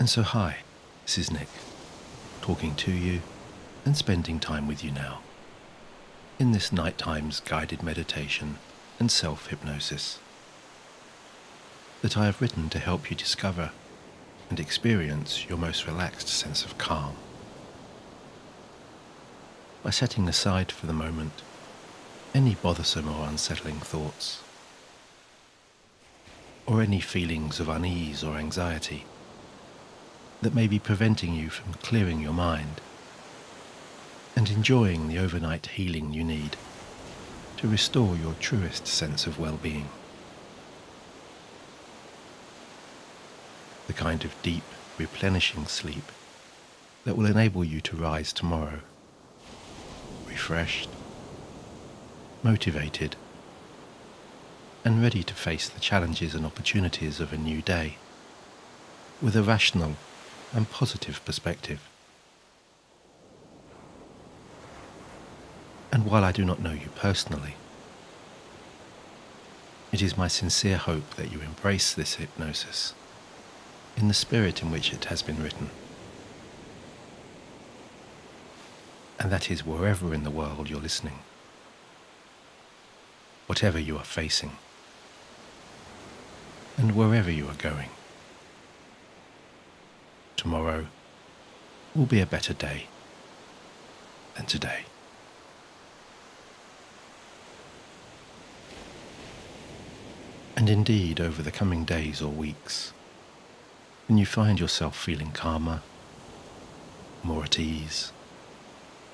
And so hi, this is Nick, talking to you and spending time with you now, in this nighttime's guided meditation and self-hypnosis that I have written to help you discover and experience your most relaxed sense of calm. By setting aside for the moment any bothersome or unsettling thoughts, or any feelings of unease or anxiety that may be preventing you from clearing your mind and enjoying the overnight healing you need to restore your truest sense of well-being. The kind of deep, replenishing sleep that will enable you to rise tomorrow refreshed, motivated, and ready to face the challenges and opportunities of a new day with a rational and positive perspective. And while I do not know you personally, it is my sincere hope that you embrace this hypnosis in the spirit in which it has been written. And that is wherever in the world you're listening, whatever you are facing, and wherever you are going. Tomorrow will be a better day than today. And indeed, over the coming days or weeks, when you find yourself feeling calmer, more at ease,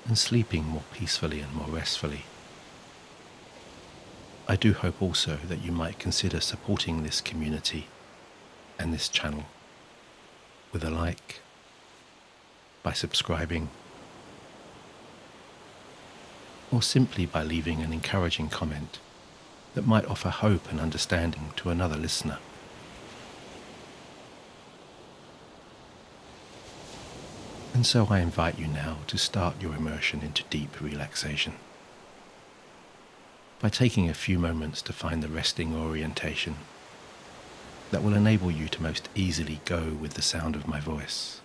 and sleeping more peacefully and more restfully, I do hope also that you might consider supporting this community and this channel with a like, by subscribing, or simply by leaving an encouraging comment that might offer hope and understanding to another listener. And so I invite you now to start your immersion into deep relaxation by taking a few moments to find the resting orientation that will enable you to most easily go with the sound of my voice.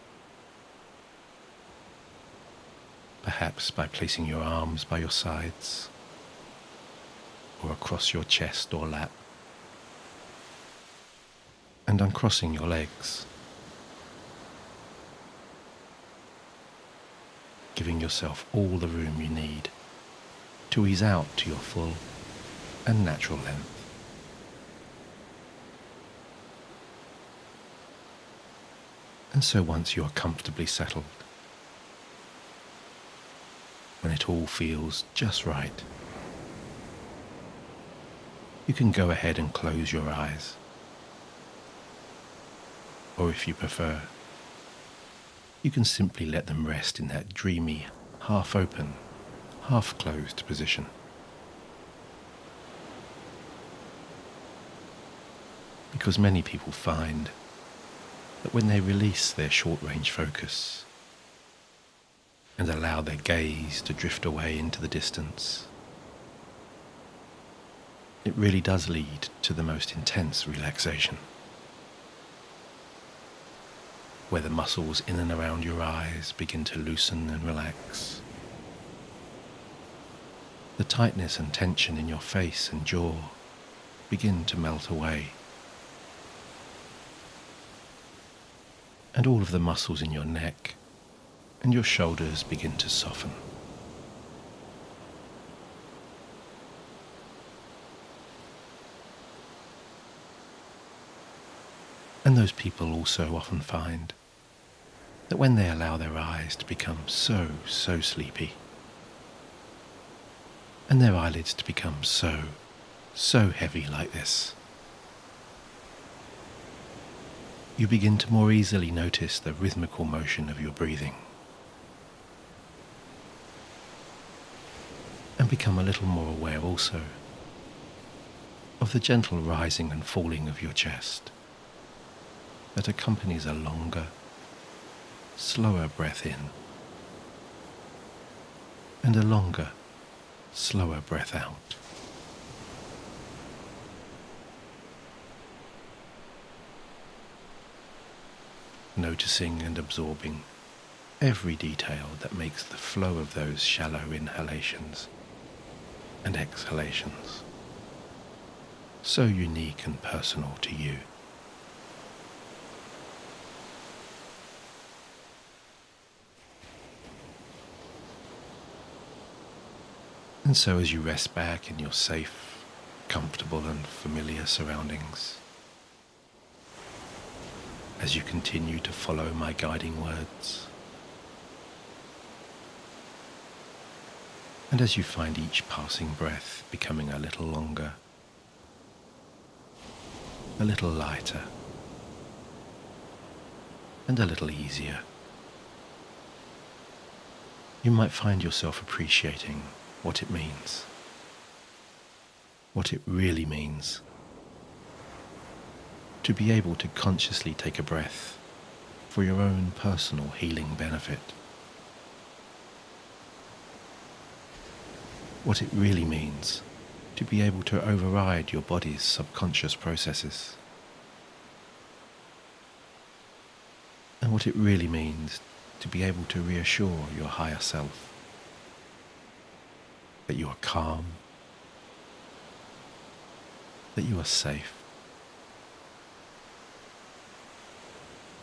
Perhaps by placing your arms by your sides, or across your chest or lap, and uncrossing your legs, giving yourself all the room you need to ease out to your full and natural length. And so once you are comfortably settled, when it all feels just right, you can go ahead and close your eyes. Or if you prefer, you can simply let them rest in that dreamy, half-open, half-closed position. Because many people find that when they release their short-range focus and allow their gaze to drift away into the distance, it really does lead to the most intense relaxation, where the muscles in and around your eyes begin to loosen and relax. The tightness and tension in your face and jaw begin to melt away. And all of the muscles in your neck and your shoulders begin to soften. And those people also often find that when they allow their eyes to become so sleepy, and their eyelids to become so heavy like this, you begin to more easily notice the rhythmical motion of your breathing, and become a little more aware also of the gentle rising and falling of your chest that accompanies a longer, slower breath in, and a longer, slower breath out. noticing and absorbing every detail that makes the flow of those shallow inhalations and exhalations so unique and personal to you. And so as you rest back in your safe, comfortable and familiar surroundings, as you continue to follow my guiding words, and as you find each passing breath becoming a little longer, a little lighter, and a little easier, you might find yourself appreciating what it means, what it really means, to be able to consciously take a breath for your own personal healing benefit. What it really means to be able to override your body's subconscious processes. And what it really means to be able to reassure your higher self that you are calm, that you are safe,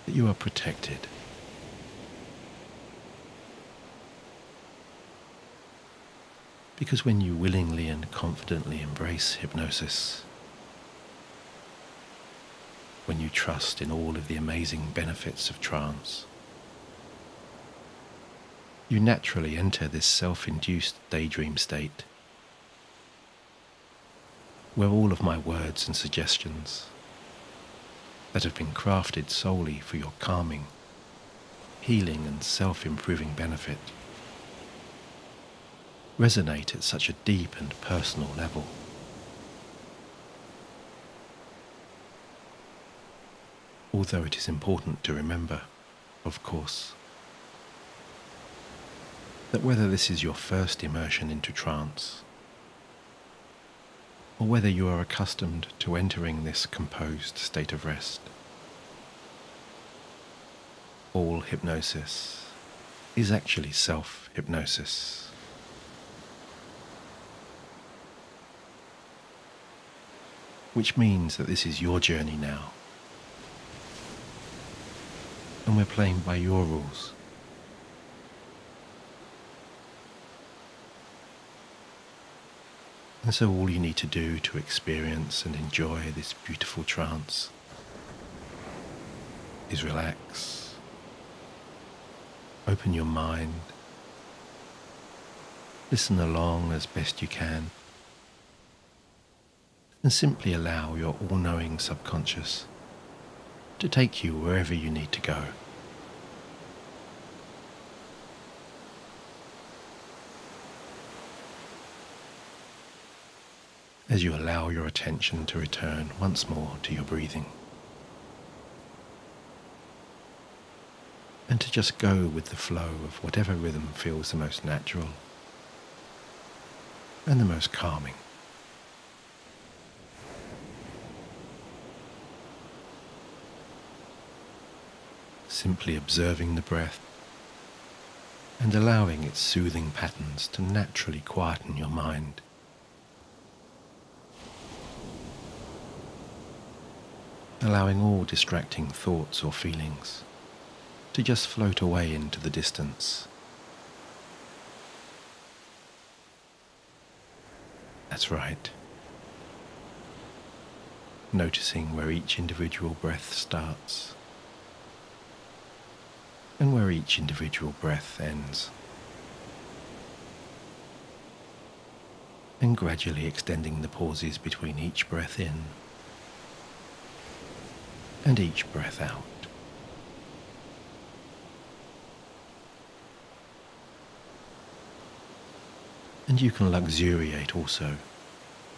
that you are protected. Because when you willingly and confidently embrace hypnosis, when you trust in all of the amazing benefits of trance, you naturally enter this self-induced daydream state, where all of my words and suggestions that have been crafted solely for your calming, healing and self-improving benefit resonate at such a deep and personal level. Although it is important to remember, of course, that whether this is your first immersion into trance, or whether you are accustomed to entering this composed state of rest, all hypnosis is actually self-hypnosis. Which means that this is your journey now, and we're playing by your rules. And so all you need to do to experience and enjoy this beautiful trance is relax, open your mind, listen along as best you can, and simply allow your all-knowing subconscious to take you wherever you need to go. As you allow your attention to return once more to your breathing, and to just go with the flow of whatever rhythm feels the most natural and the most calming. Simply observing the breath and allowing its soothing patterns to naturally quieten your mind. Allowing all distracting thoughts or feelings to just float away into the distance. That's right. Noticing where each individual breath starts and where each individual breath ends. And gradually extending the pauses between each breath in and each breath out. And you can luxuriate also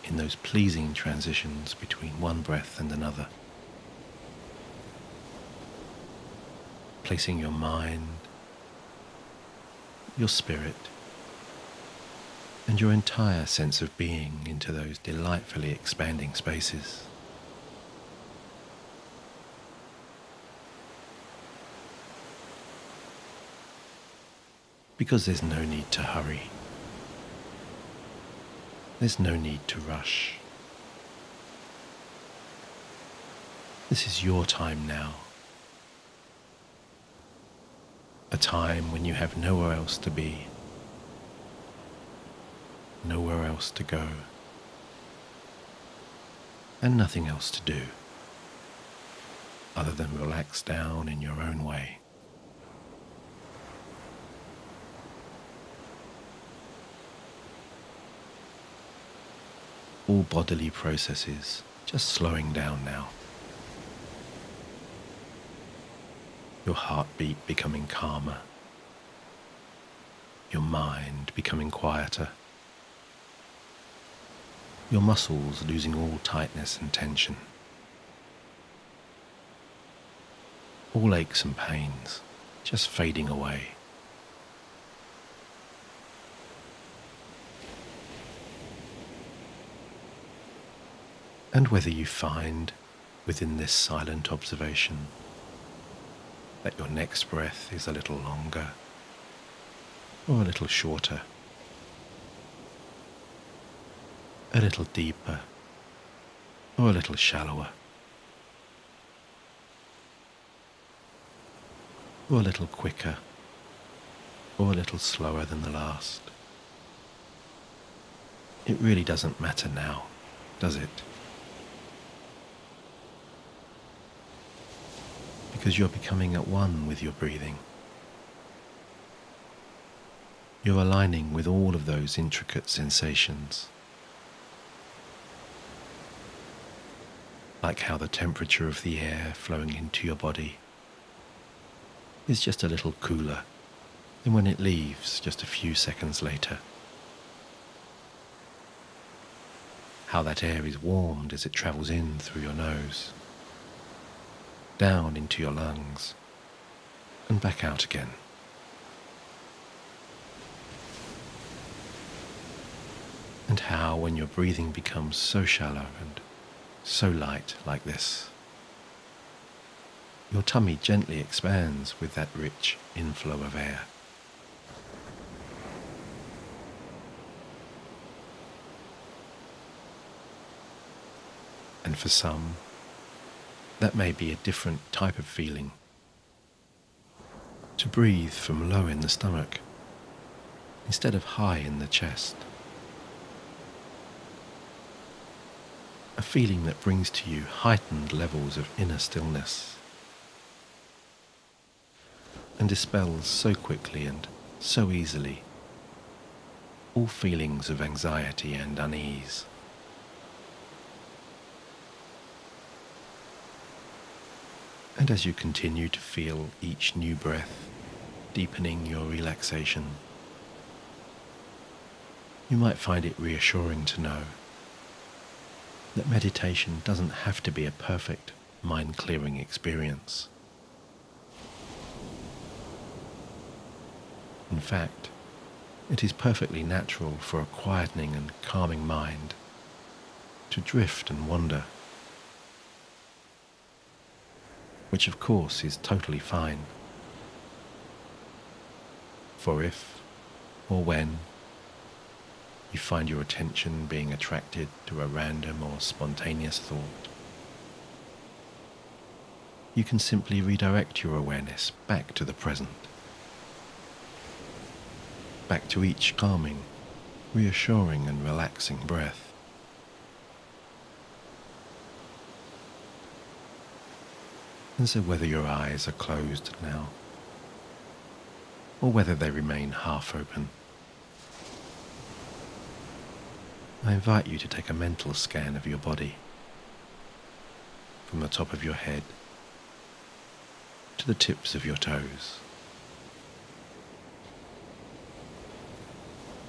in those pleasing transitions between one breath and another. Placing your mind, your spirit, and your entire sense of being into those delightfully expanding spaces. because there's no need to hurry. There's no need to rush. This is your time now. A time when you have nowhere else to be, nowhere else to go, and nothing else to do other than relax down in your own way. All bodily processes just slowing down now. Your heartbeat becoming calmer, your mind becoming quieter, your muscles losing all tightness and tension, all aches and pains just fading away. And whether you find within this silent observation that your next breath is a little longer or a little shorter, a little deeper or a little shallower, or a little quicker or a little slower than the last, it really doesn't matter now, does it? Because you're becoming at one with your breathing. You're aligning with all of those intricate sensations, like how the temperature of the air flowing into your body is just a little cooler than when it leaves just a few seconds later. How that air is warmed as it travels in through your nose, down into your lungs, and back out again. And how when your breathing becomes so shallow and so light like this, your tummy gently expands with that rich inflow of air. And for some, that may be a different type of feeling. To breathe from low in the stomach instead of high in the chest. A feeling that brings to you heightened levels of inner stillness and dispels so quickly and so easily all feelings of anxiety and unease. And as you continue to feel each new breath deepening your relaxation, you might find it reassuring to know that meditation doesn't have to be a perfect mind-clearing experience. In fact, it is perfectly natural for a quietening and calming mind to drift and wander, which of course is totally fine. For if, or when, you find your attention being attracted to a random or spontaneous thought, you can simply redirect your awareness back to the present, back to each calming, reassuring and relaxing breath. And so whether your eyes are closed now, or whether they remain half open, I invite you to take a mental scan of your body, from the top of your head to the tips of your toes,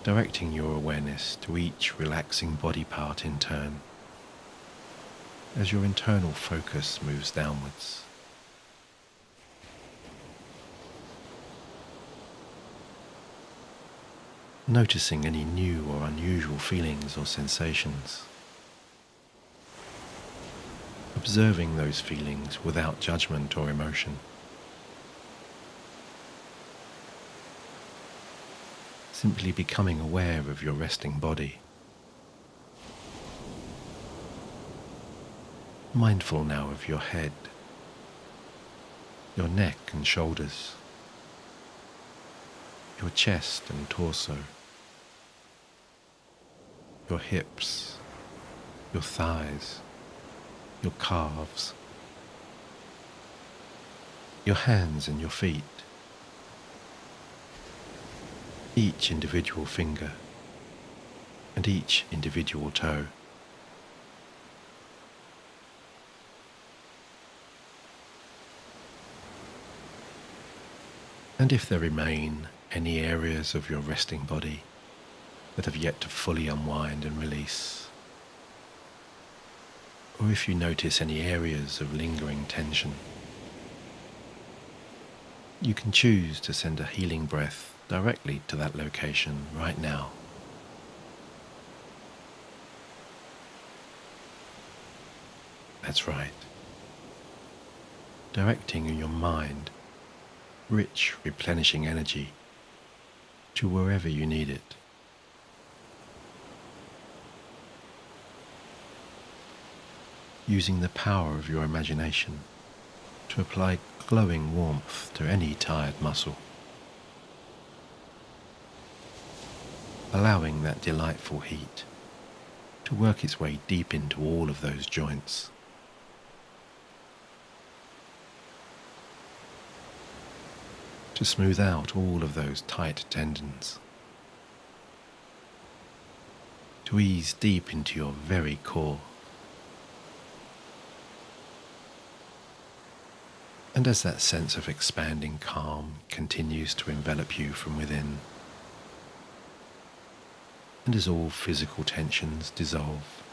directing your awareness to each relaxing body part in turn, as your internal focus moves downwards. Noticing any new or unusual feelings or sensations. Observing those feelings without judgment or emotion. simply becoming aware of your resting body. Mindful now of your head, your neck and shoulders, your chest and torso, your hips, your thighs, your calves, your hands and your feet, each individual finger and each individual toe. And if there remain any areas of your resting body that have yet to fully unwind and release, or if you notice any areas of lingering tension, you can choose to send a healing breath directly to that location right now. That's right. Directing in your mind rich, replenishing energy to wherever you need it. Using the power of your imagination to apply glowing warmth to any tired muscle. Allowing that delightful heat to work its way deep into all of those joints. To smooth out all of those tight tendons. To ease deep into your very core. And as that sense of expanding calm continues to envelop you from within, and as all physical tensions dissolve,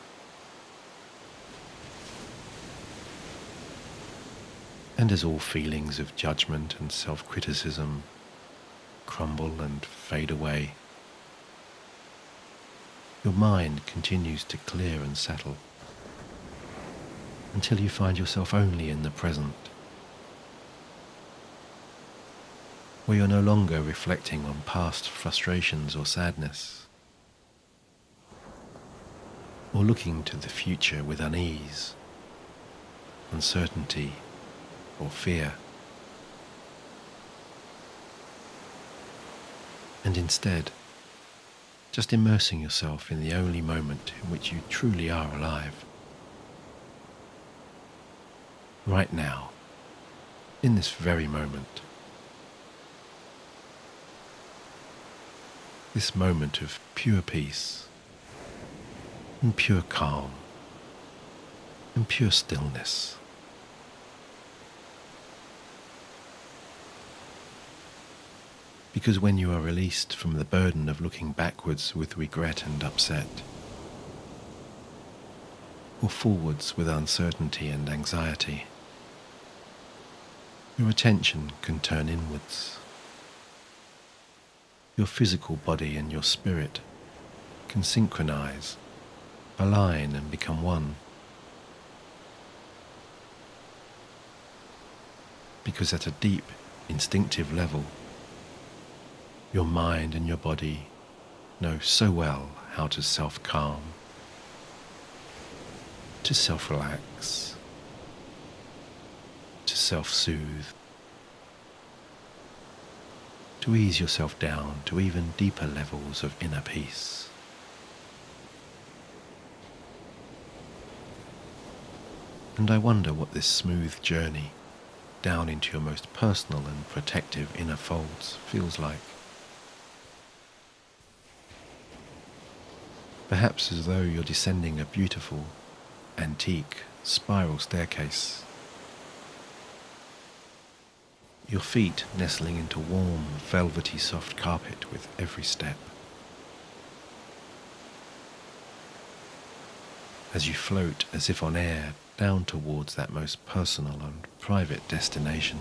and as all feelings of judgment and self-criticism crumble and fade away, your mind continues to clear and settle until you find yourself only in the present, where you're no longer reflecting on past frustrations or sadness, or looking to the future with unease, uncertainty, or fear, and instead just immersing yourself in the only moment in which you truly are alive. Right now, in this very moment. This moment of pure peace and pure calm and pure stillness. Because when you are released from the burden of looking backwards with regret and upset, or forwards with uncertainty and anxiety, your attention can turn inwards. Your physical body and your spirit can synchronize, align and become one. Because at a deep, instinctive level, your mind and your body know so well how to self-calm, to self-relax, to self-soothe, to ease yourself down to even deeper levels of inner peace. And I wonder what this smooth journey down into your most personal and protective inner folds feels like. Perhaps as though you're descending a beautiful, antique spiral staircase. Your feet nestling into warm, velvety soft carpet with every step. As you float as if on air down towards that most personal and private destination.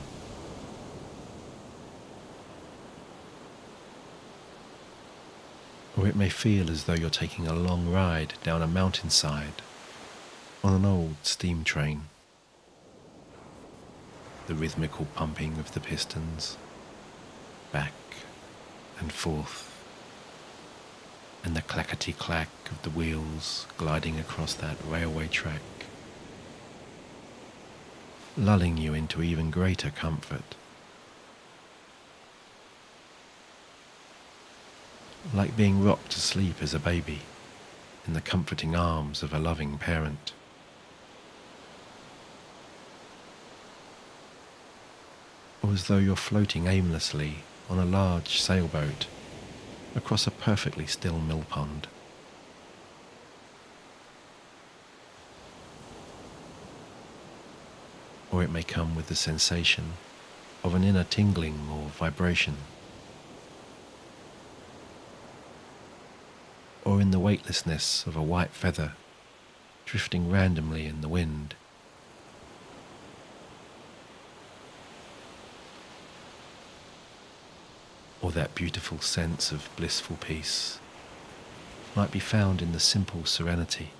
Or it may feel as though you're taking a long ride down a mountainside on an old steam train. The rhythmical pumping of the pistons, back and forth, and the clackety-clack of the wheels gliding across that railway track, lulling you into even greater comfort, like being rocked to sleep as a baby in the comforting arms of a loving parent. Or as though you're floating aimlessly on a large sailboat across a perfectly still mill pond. Or it may come with the sensation of an inner tingling or vibration, or in the weightlessness of a white feather drifting randomly in the wind. Or that beautiful sense of blissful peace might be found in the simple serenity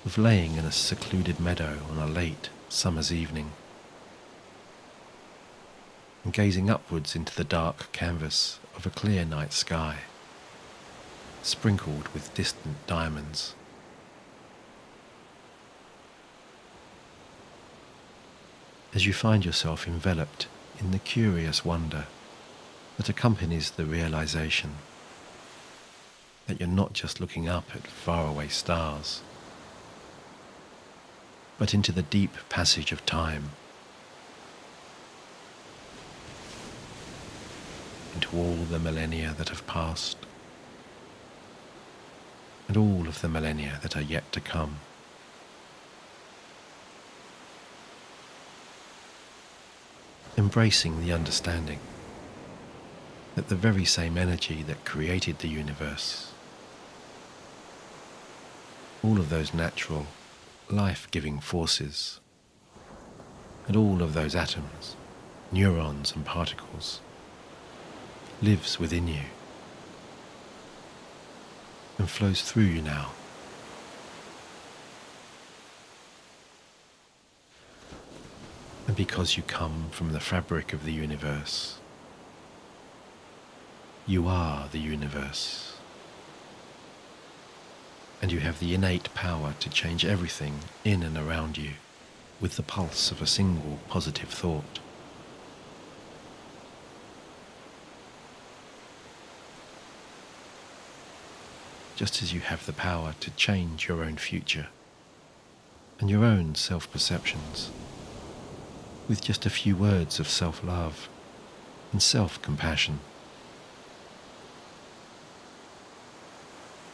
of laying in a secluded meadow on a late summer's evening and gazing upwards into the dark canvas of a clear night sky, sprinkled with distant diamonds. As you find yourself enveloped in the curious wonder that accompanies the realization that you're not just looking up at faraway stars, but into the deep passage of time, into all the millennia that have passed, and all of the millennia that are yet to come. Embracing the understanding that the very same energy that created the universe, all of those natural, life-giving forces, and all of those atoms, neurons and particles, lives within you and flows through you now. And because you come from the fabric of the universe, you are the universe, and you have the innate power to change everything in and around you with the pulse of a single positive thought. Just as you have the power to change your own future and your own self-perceptions with just a few words of self-love and self-compassion.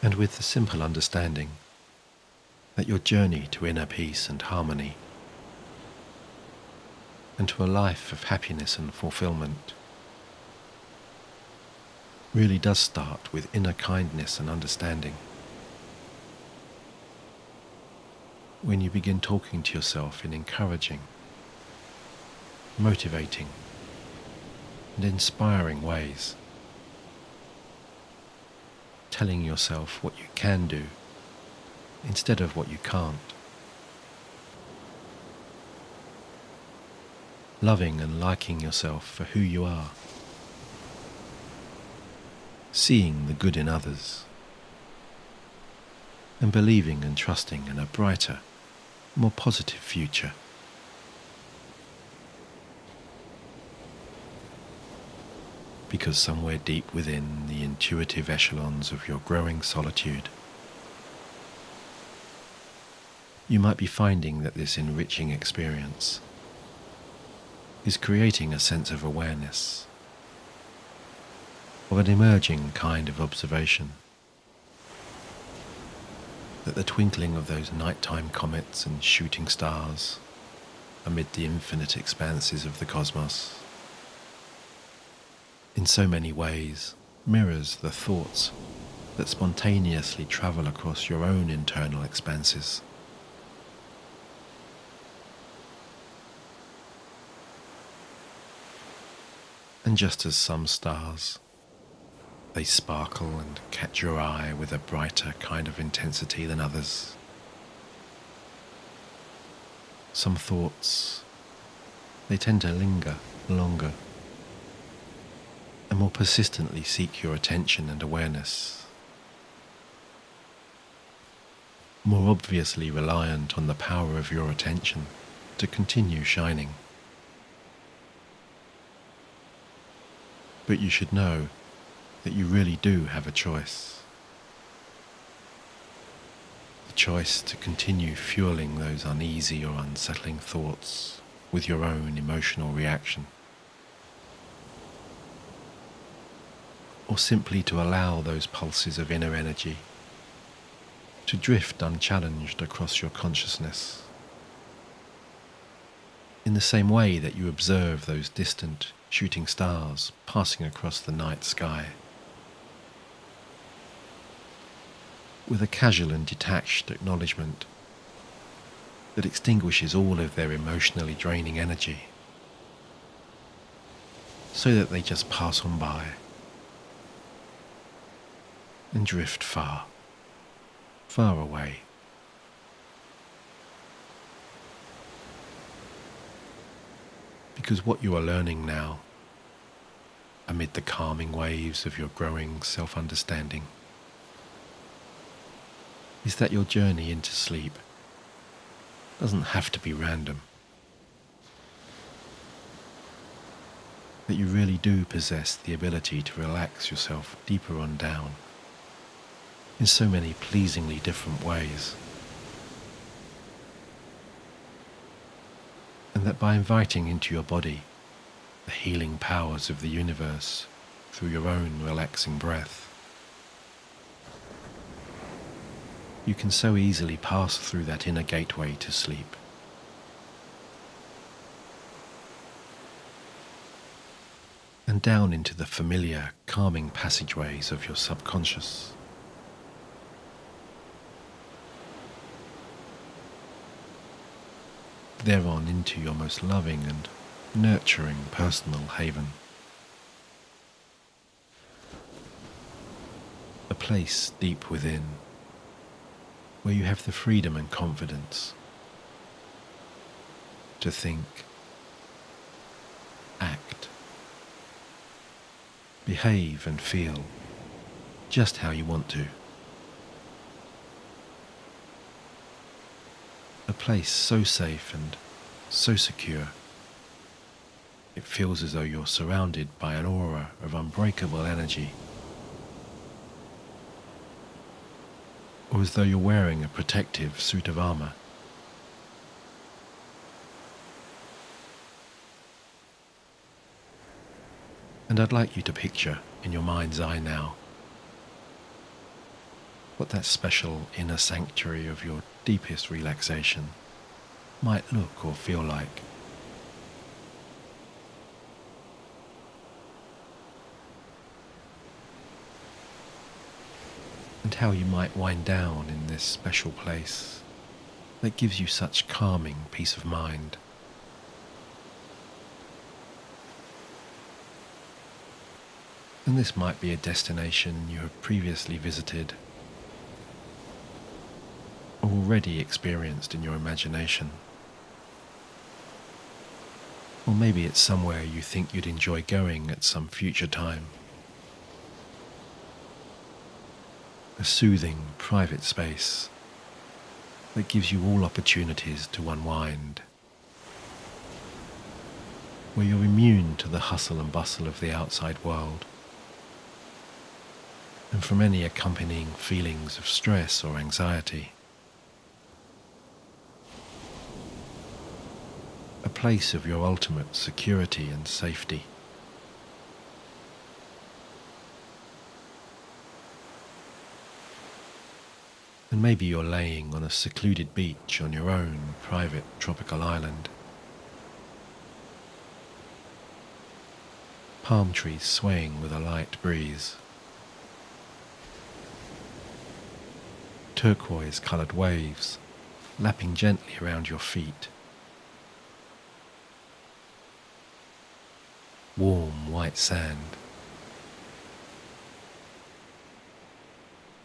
And with the simple understanding that your journey to inner peace and harmony and to a life of happiness and fulfillment really does start with inner kindness and understanding. When you begin talking to yourself in encouraging, motivating, and inspiring ways, telling yourself what you can do instead of what you can't, loving and liking yourself for who you are, seeing the good in others, and believing and trusting in a brighter, more positive future. Because somewhere deep within the intuitive echelons of your growing solitude, you might be finding that this enriching experience is creating a sense of awareness, of an emerging kind of observation, that the twinkling of those nighttime comets and shooting stars amid the infinite expanses of the cosmos in so many ways mirrors the thoughts that spontaneously travel across your own internal expanses. And just as some stars, they sparkle and catch your eye with a brighter kind of intensity than others, some thoughts, they tend to linger longer and more persistently seek your attention and awareness more obviously reliant on the power of your attention to continue shining. But you should know that you really do have a choice. The choice to continue fueling those uneasy or unsettling thoughts with your own emotional reaction, or simply to allow those pulses of inner energy to drift unchallenged across your consciousness, in the same way that you observe those distant shooting stars passing across the night sky, with a casual and detached acknowledgement that extinguishes all of their emotionally draining energy, so that they just pass on by and drift far, far away. Because what you are learning now, amid the calming waves of your growing self-understanding, is that your journey into sleep doesn't have to be random. That you really do possess the ability to relax yourself deeper on down in so many pleasingly different ways. And that by inviting into your body the healing powers of the universe through your own relaxing breath, you can so easily pass through that inner gateway to sleep. And down into the familiar, calming passageways of your subconscious. Thereon into your most loving and nurturing personal haven. A place deep within, where you have the freedom and confidence to think, act, behave and feel just how you want to. A place so safe and so secure, it feels as though you're surrounded by an aura of unbreakable energy, or as though you're wearing a protective suit of armor. And I'd like you to picture in your mind's eye now what that special inner sanctuary of your deepest relaxation might look or feel like. And how you might wind down in this special place that gives you such calming peace of mind. And this might be a destination you have previously visited or already experienced in your imagination. Or maybe it's somewhere you think you'd enjoy going at some future time. A soothing, private space that gives you all opportunities to unwind, where you're immune to the hustle and bustle of the outside world, and from any accompanying feelings of stress or anxiety. A place of your ultimate security and safety. And maybe you're laying on a secluded beach on your own private tropical island. Palm trees swaying with a light breeze. Turquoise-coloured waves lapping gently around your feet. Warm white sand.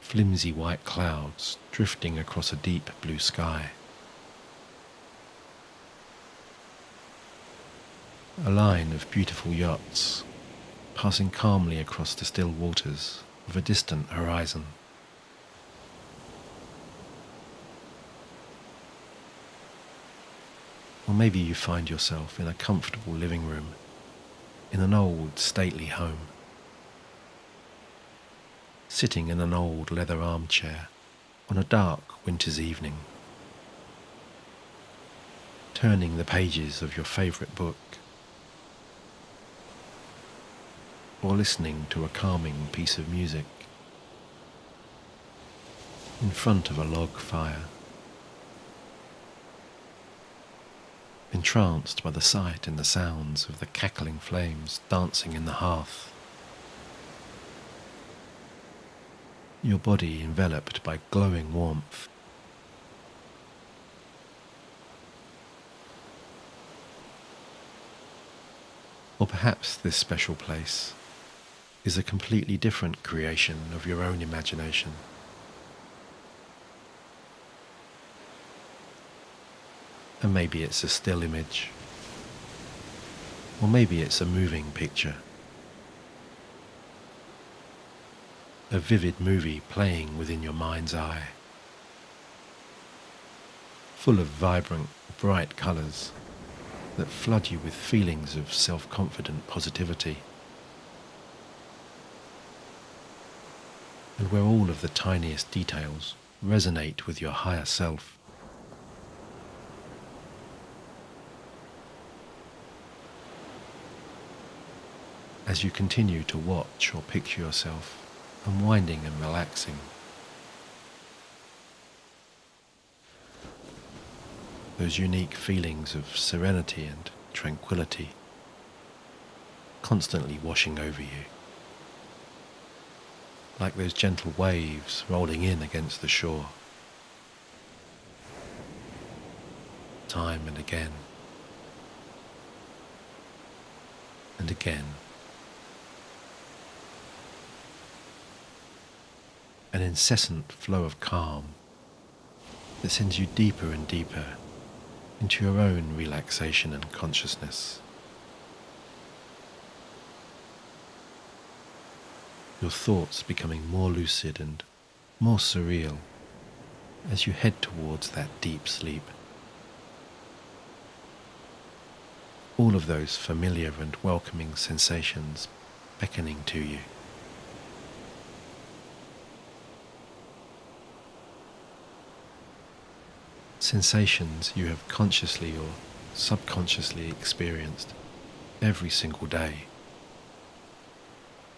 Flimsy white clouds drifting across a deep blue sky. A line of beautiful yachts passing calmly across the still waters of a distant horizon. Or maybe you find yourself in a comfortable living room, in an old, stately home, sitting in an old leather armchair on a dark winter's evening, turning the pages of your favourite book, or listening to a calming piece of music in front of a log fire, entranced by the sight and the sounds of the cackling flames dancing in the hearth, your body enveloped by glowing warmth. Or perhaps this special place is a completely different creation of your own imagination. And maybe it's a still image, or maybe it's a moving picture, a vivid movie playing within your mind's eye, full of vibrant, bright colours that flood you with feelings of self-confident positivity, and where all of the tiniest details resonate with your higher self. As you continue to watch or picture yourself unwinding and relaxing, those unique feelings of serenity and tranquility constantly washing over you, like those gentle waves rolling in against the shore, time and again, and again. An incessant flow of calm that sends you deeper and deeper into your own relaxation and consciousness. Your thoughts becoming more lucid and more surreal as you head towards that deep sleep. All of those familiar and welcoming sensations beckoning to you. Sensations you have consciously or subconsciously experienced every single day,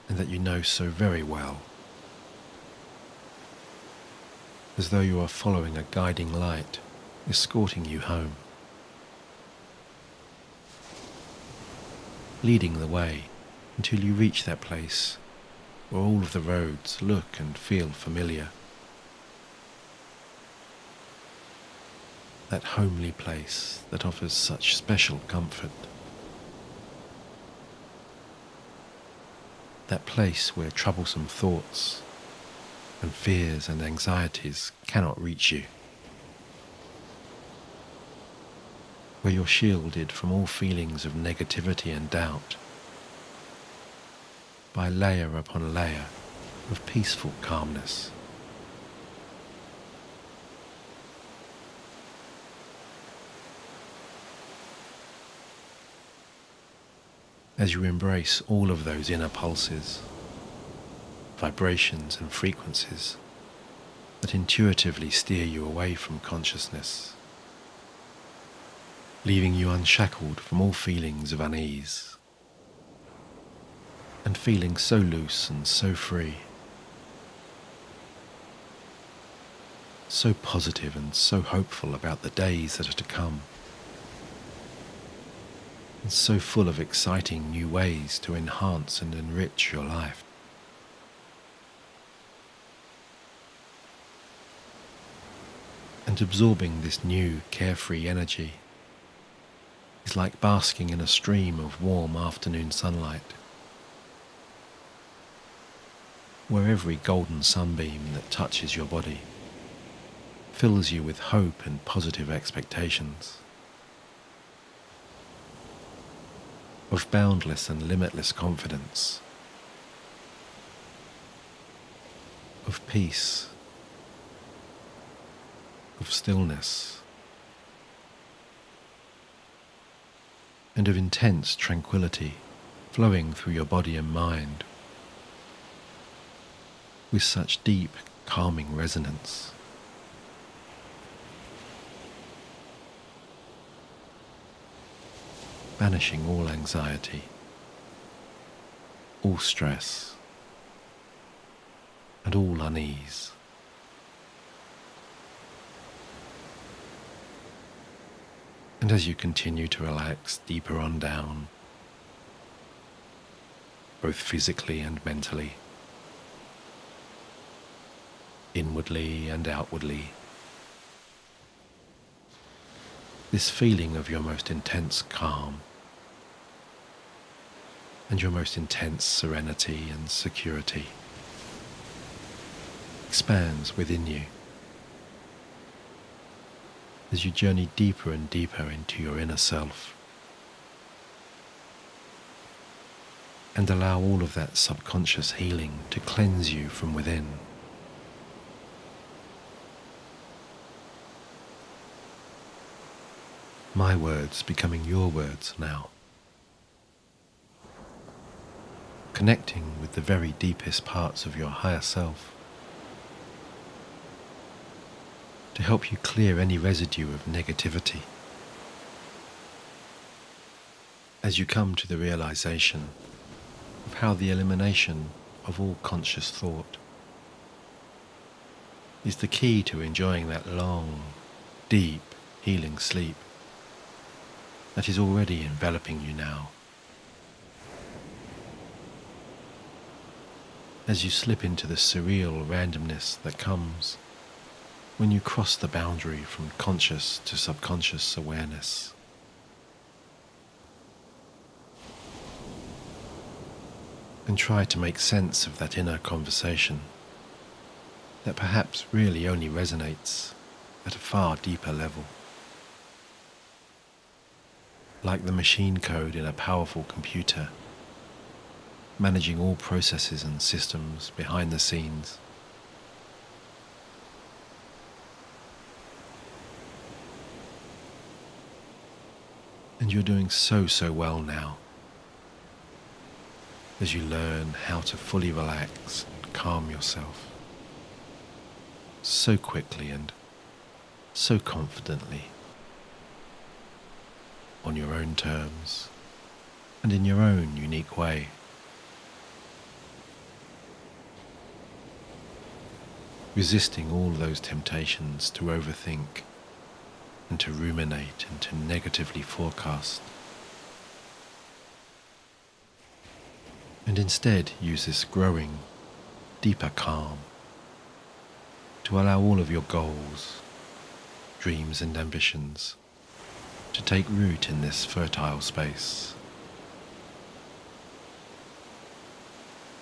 and that you know so very well, as though you are following a guiding light escorting you home, leading the way until you reach that place where all of the roads look and feel familiar. That homely place that offers such special comfort. That place where troublesome thoughts and fears and anxieties cannot reach you. Where you're shielded from all feelings of negativity and doubt by layer upon layer of peaceful calmness. As you embrace all of those inner pulses, vibrations and frequencies that intuitively steer you away from consciousness, leaving you unshackled from all feelings of unease, and feeling so loose and so free, so positive and so hopeful about the days that are to come, and so full of exciting new ways to enhance and enrich your life. And absorbing this new carefree energy is like basking in a stream of warm afternoon sunlight, where every golden sunbeam that touches your body fills you with hope and positive expectations, of boundless and limitless confidence, of peace, of stillness, and of intense tranquility flowing through your body and mind with such deep, calming resonance. Banishing all anxiety, all stress, and all unease. And as you continue to relax deeper on down, both physically and mentally, inwardly and outwardly, this feeling of your most intense calm and your most intense serenity and security expands within you as you journey deeper and deeper into your inner self and allow all of that subconscious healing to cleanse you from within. My words becoming your words now, connecting with the very deepest parts of your higher self to help you clear any residue of negativity as you come to the realization of how the elimination of all conscious thought is the key to enjoying that long, deep, healing sleep that is already enveloping you now. As you slip into the surreal randomness that comes when you cross the boundary from conscious to subconscious awareness. And try to make sense of that inner conversation that perhaps really only resonates at a far deeper level. Like the machine code in a powerful computer, managing all processes and systems behind the scenes. And you're doing so well now, as you learn how to fully relax and calm yourself so quickly and so confidently, on your own terms and in your own unique way. Resisting all those temptations to overthink and to ruminate and to negatively forecast, and instead use this growing, deeper calm to allow all of your goals, dreams and ambitions to take root in this fertile space,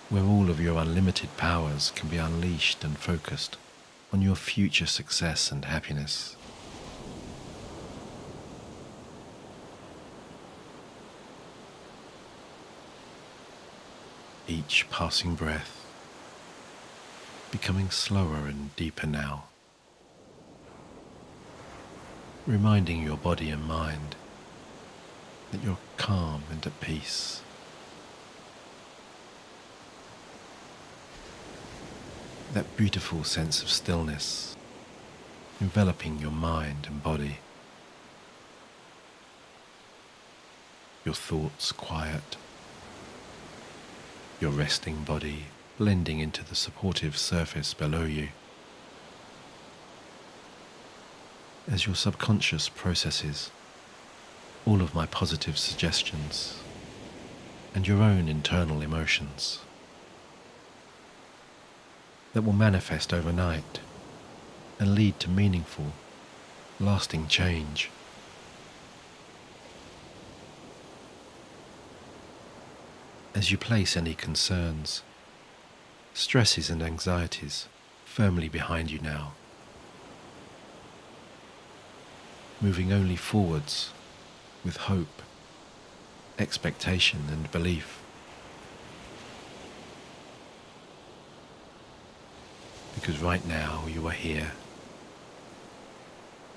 where all of your unlimited powers can be unleashed and focused on your future success and happiness. Each passing breath becoming slower and deeper now, reminding your body and mind that you're calm and at peace. That beautiful sense of stillness enveloping your mind and body, your thoughts quiet, your resting body blending into the supportive surface below you, as your subconscious processes all of my positive suggestions and your own internal emotions that will manifest overnight and lead to meaningful, lasting change. As you place any concerns, stresses and anxieties firmly behind you now, moving only forwards with hope, expectation and belief. Because right now you are here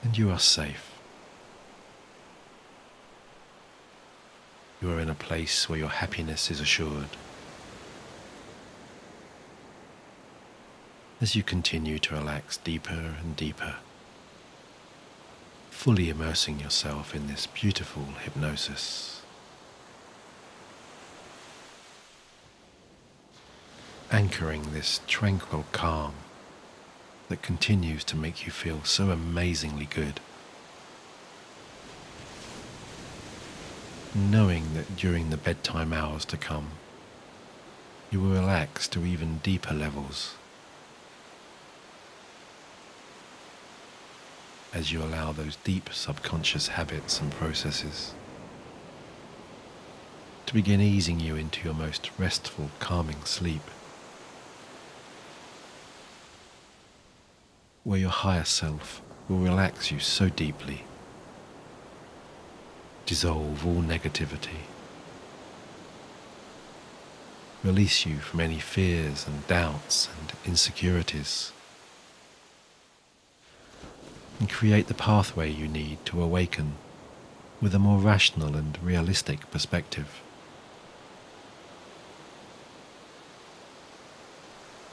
and you are safe. You are in a place where your happiness is assured. As you continue to relax deeper and deeper, fully immersing yourself in this beautiful hypnosis, anchoring this tranquil calm that continues to make you feel so amazingly good, knowing that during the bedtime hours to come, you will relax to even deeper levels as you allow those deep subconscious habits and processes to begin easing you into your most restful, calming sleep, where your higher self will relax you so deeply, dissolve all negativity, release you from any fears and doubts and insecurities, and create the pathway you need to awaken with a more rational and realistic perspective.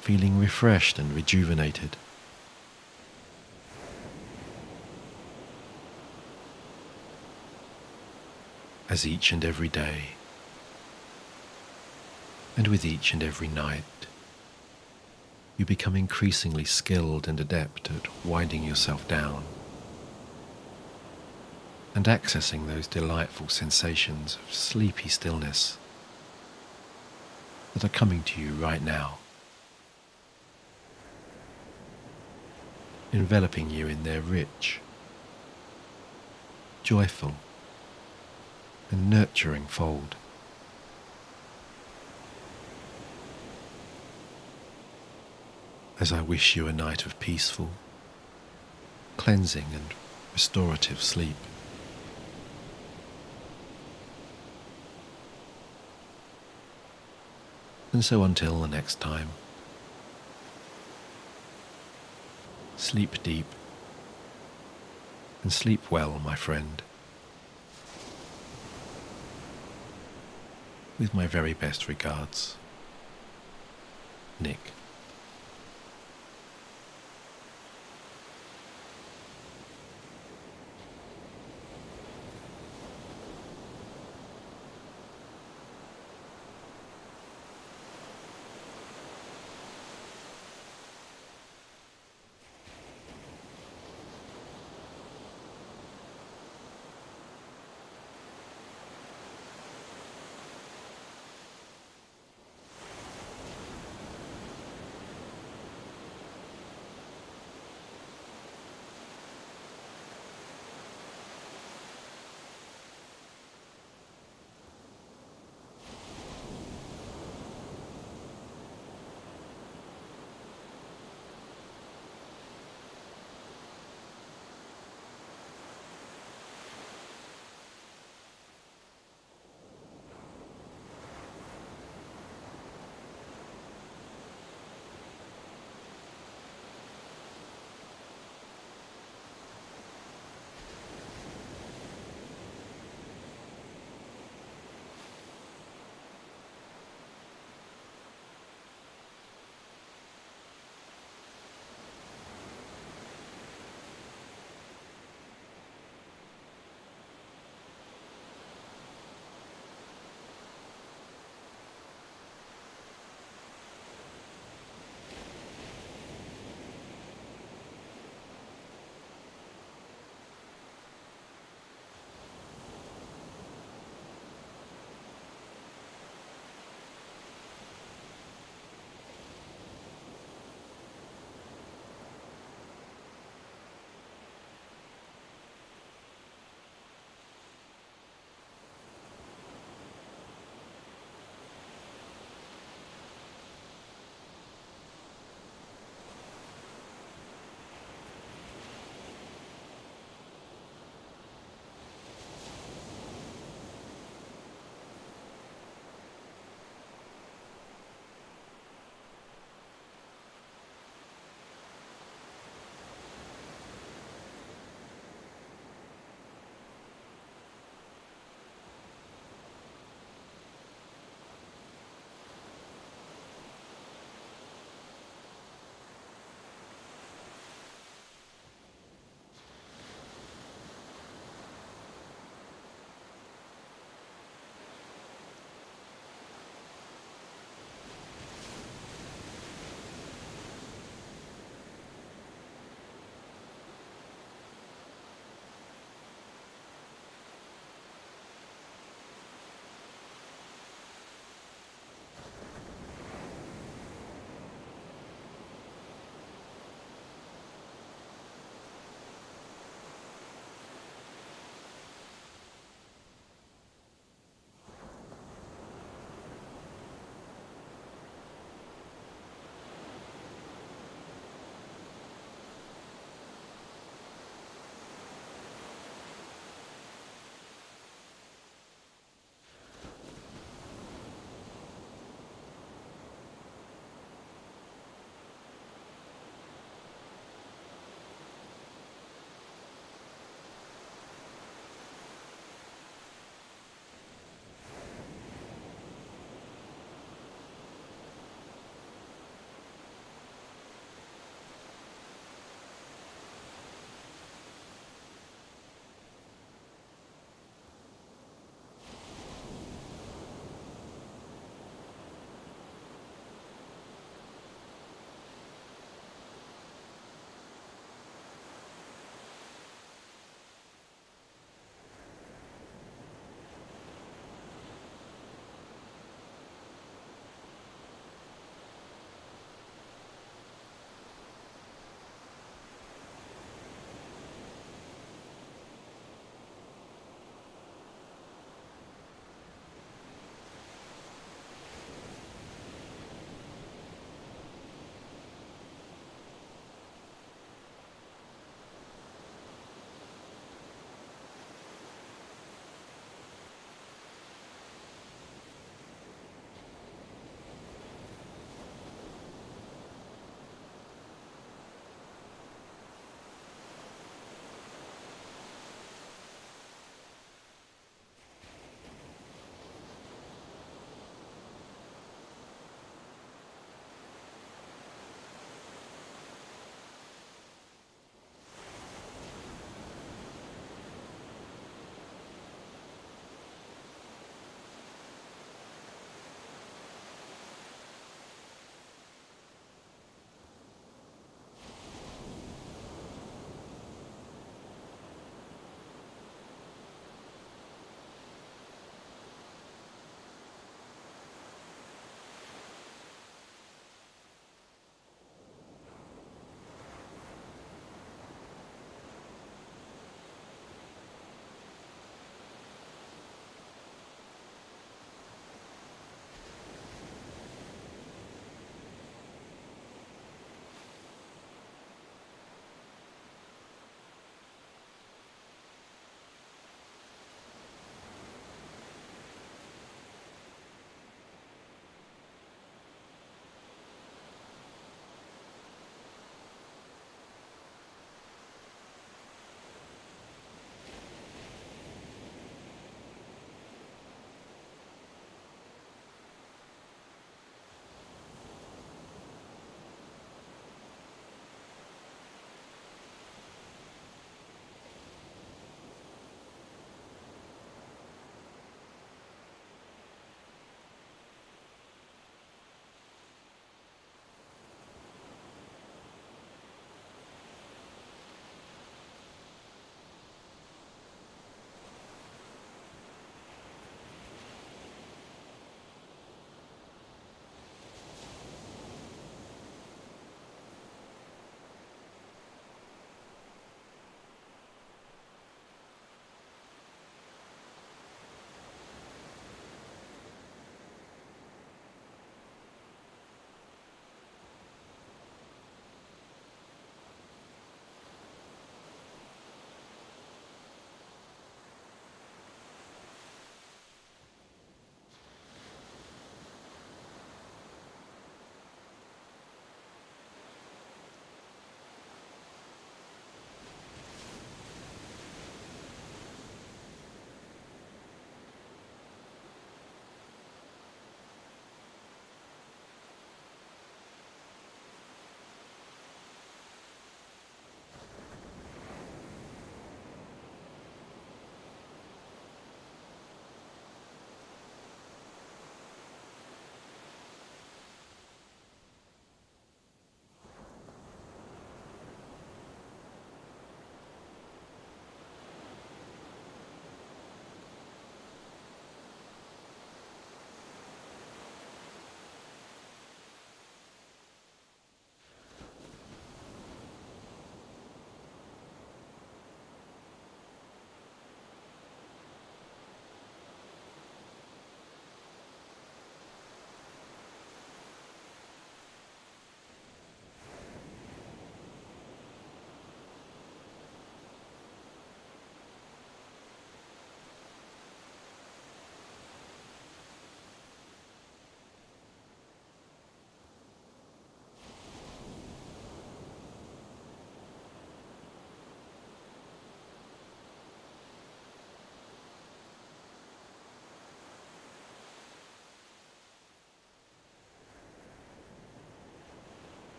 Feeling refreshed and rejuvenated. As each and every day, and with each and every night, you become increasingly skilled and adept at winding yourself down and accessing those delightful sensations of sleepy stillness that are coming to you right now, enveloping you in their rich, joyful, and nurturing fold. As I wish you a night of peaceful, cleansing and restorative sleep. And so until the next time, sleep deep and sleep well, my friend. With my very best regards, Nick.